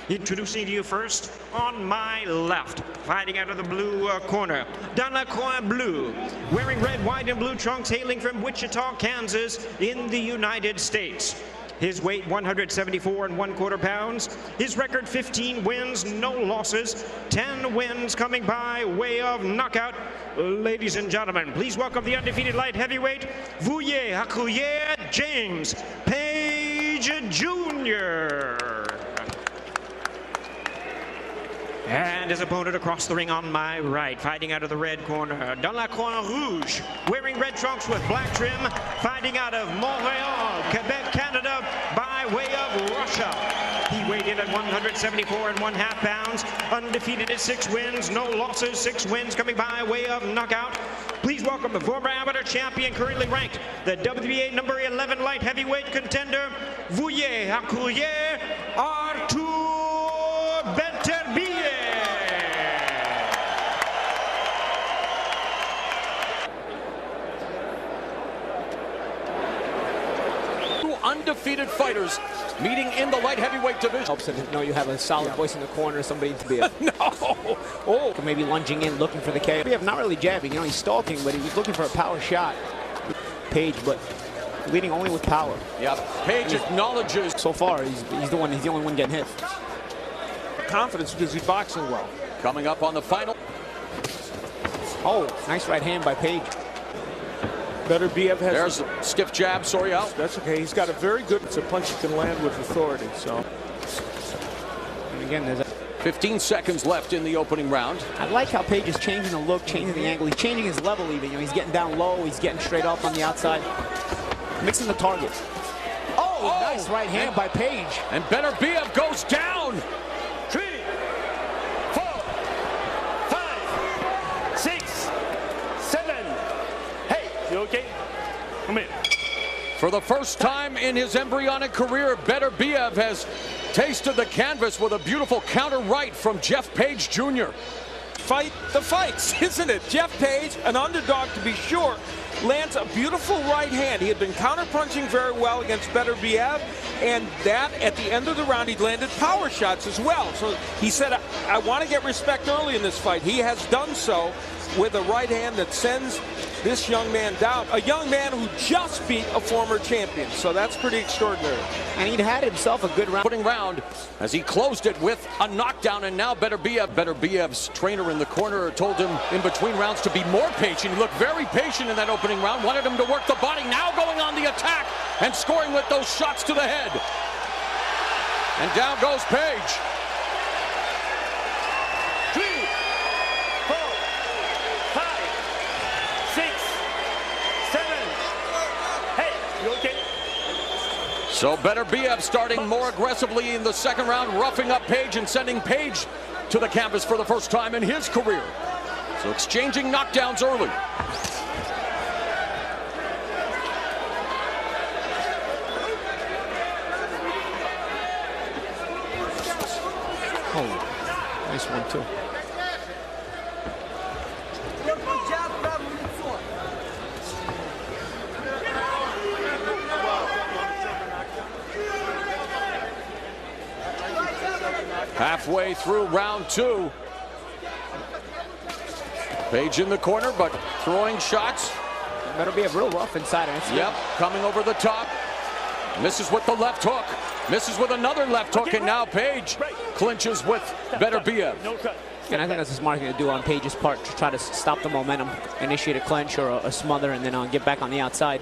Introducing to you first, on my left, fighting out of the blue corner, dans la coin bleu, wearing red, white, and blue trunks, hailing from Wichita, Kansas, in the United States. His weight, 174 1/4 pounds. His record, 15 wins, no losses, 10 wins coming by way of knockout. Ladies and gentlemen, please welcome the undefeated light heavyweight, Voulier Hakuyer James Page Jr. And his opponent across the ring on my right, fighting out of the red corner, dans la coin rouge, wearing red trunks with black trim, fighting out of Montreal, Quebec, Canada, by way of Russia. He weighed in at 174 1/2 pounds, undefeated at 6 wins, no losses, 6 wins coming by way of knockout. Please welcome the former amateur champion, currently ranked the WBA number 11 light heavyweight contender, Voulier Hakuyer Artur Beterbiev. Undefeated fighters meeting in the light heavyweight division. Helps him know you have a solid voice in the corner, somebody to be a no. Oh, maybe lunging in, looking for the KO. We have not really jabbing, you know, he's stalking, but he's looking for a power shot. Page, but leading only with power. Yeah, Page acknowledges. So far, he's the only one getting hit. Confidence because he's boxing well. Coming up on the final. Oh, nice right hand by Page. Beterbiev has. There's a stiff jab, sorry out. That's okay. He's got a very good. It's a punch he can land with authority. So. And again, there's 15 seconds left in the opening round. I like how Page is changing the look, changing the angle. He's changing his level even. You know, he's getting down low. He's getting straight up on the outside, mixing the target. Oh, nice right hand by Page. And Beterbiev goes down. 3, 4, 5, 6, 7. Hey, you okay? Come here. For the first time in his embryonic career, Beterbiev has tasted the canvas with a beautiful counter right from Jeff Page Jr. Fight the fights, isn't it? Jeff Page, an underdog to be sure, lands a beautiful right hand. He had been counter-punching very well against Beterbiev, and that at the end of the round he landed power shots as well. So he said, I want to get respect early in this fight. He has done so with a right hand that sends this young man down. A young man who just beat a former champion. So that's pretty extraordinary. And he'd had himself a good round. Opening round as he closed it with a knockdown, and now Beterbiev's trainer in the corner told him in between rounds to be more patient. He looked very patient in that opening round, wanted him to work the body, now going on the attack and scoring with those shots to the head. And down goes Page. 3, 4, 5, 6, 7. Hey, you okay? So Beterbiev starting more aggressively in the second round, roughing up Page and sending Page to the canvas for the first time in his career. So exchanging knockdowns early. Oh, nice one too. Halfway through round 2. Page in the corner, but throwing shots. Beterbiev real rough inside. Yep, coming over the top. Misses with the left hook. Misses with another left hook, and now Page clinches with Beterbiev. And I think that's a smart thing to do on Page's part, to try to stop the momentum, initiate a clinch or a smother, and then get back on the outside.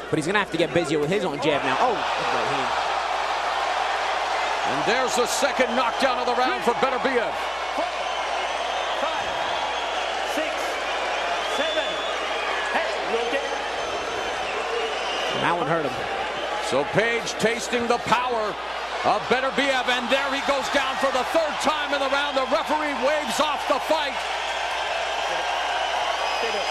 But he's going to have to get busier with his own jab now. Oh, right hand. And there's the second knockdown of the round for Beterbiev. 4, 5, 6, 7. Hey, you okay? And that one hurt him. So Page tasting the power of Beterbiev, and there he goes down for the third time in the round. The referee waves off the fight.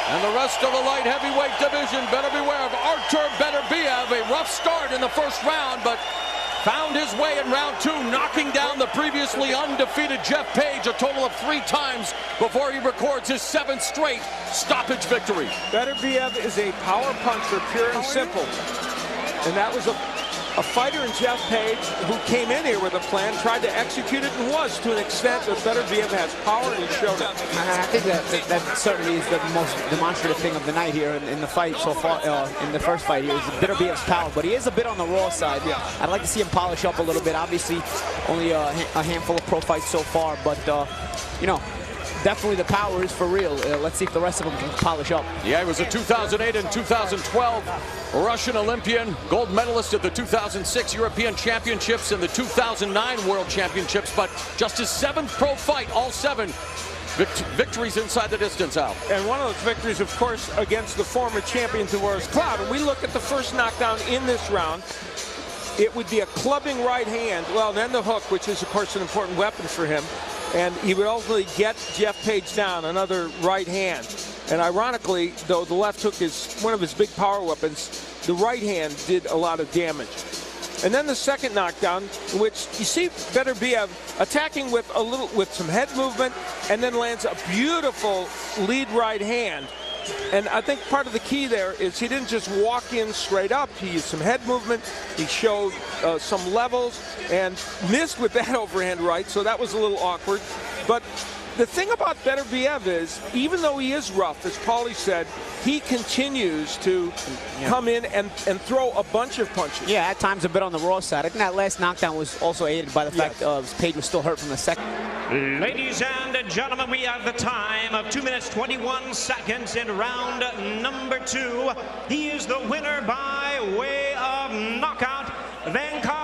And the rest of the light heavyweight division better beware of Artur Beterbiev. A rough start in the first round, but found his way in round 2, knocking down the previously undefeated Jeff Page a total of 3 times before he records his 7th straight stoppage victory. Beterbiev is a power puncher, pure and simple. And that was a a fighter in Jeff Page who came in here with a plan, tried to execute it, and was to an extent that Beterbiev has power, and he showed it. I think that certainly is the most demonstrative thing of the night here in the fight so far, in the first fight here, is Beterbiev's power, but he is a bit on the raw side. Yeah. I'd like to see him polish up a little bit. Obviously, only a handful of pro fights so far, but, you know, definitely the power is for real. Let's see if the rest of them can polish up. Yeah, he was a 2008 and 2012 Russian Olympian, gold medalist at the 2006 European Championships and the 2009 World Championships, but just his 7th pro fight, all 7 victories inside the distance, Al. And one of those victories, of course, against the former champion Tavares Cloud. And we look at the first knockdown in this round. It would be a clubbing right hand, well, then the hook, which is, of course, an important weapon for him. And he would ultimately get Jeff Page down, another right hand. And ironically, though the left hook is one of his big power weapons, the right hand did a lot of damage. And then the second knockdown, in which you see Beterbiev attacking with some head movement, and then lands a beautiful lead right hand. And I think part of the key there is he didn't just walk in straight up. He used some head movement. He showed some levels and missed with that overhand right, so that was a little awkward. But the thing about Beterbiev is, even though he is rough, as Paulie said, he continues to come in and throw a bunch of punches. Yeah, at times a bit on the raw side. I think that last knockdown was also aided by the fact Page was still hurt from the second. Ladies and gentlemen, we have the time of 2 minutes 21 seconds in round number 2. He is the winner by way of knockout, Vancouver.